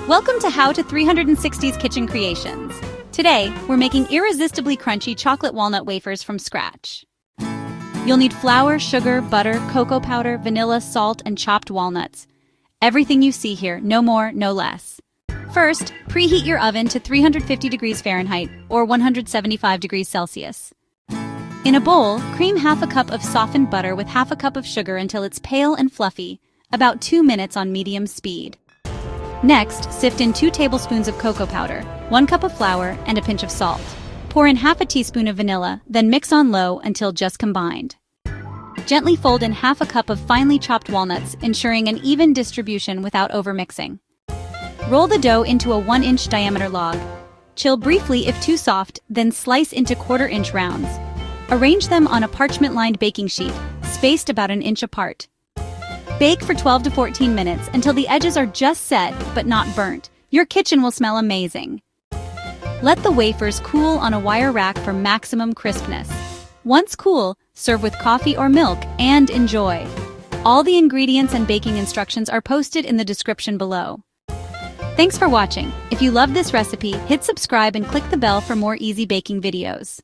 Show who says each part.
Speaker 1: Welcome to How to 360's Kitchen Creations. Today, we're making irresistibly crunchy chocolate walnut wafers from scratch. You'll need flour, sugar, butter, cocoa powder, vanilla, salt, and chopped walnuts. Everything you see here, no more, no less. First, preheat your oven to 350 degrees Fahrenheit or 175 degrees Celsius. In a bowl, cream half a cup of softened butter with half a cup of sugar until it's pale and fluffy, about 2 minutes on medium speed. Next, sift in 2 tablespoons of cocoa powder, 1 cup of flour, and a pinch of salt. Pour in half a teaspoon of vanilla, then mix on low until just combined. Gently fold in half a cup of finely chopped walnuts, ensuring an even distribution without overmixing. Roll the dough into a 1-inch diameter log. Chill briefly if too soft, then slice into 1/4-inch rounds. Arrange them on a parchment-lined baking sheet, spaced about 1 inch apart. Bake for 12 to 14 minutes until the edges are just set but not burnt. Your kitchen will smell amazing. Let the wafers cool on a wire rack for maximum crispness. Once cool, serve with coffee or milk and enjoy. All the ingredients and baking instructions are posted in the description below. Thanks for watching. If you love this recipe, hit subscribe and click the bell for more easy baking videos.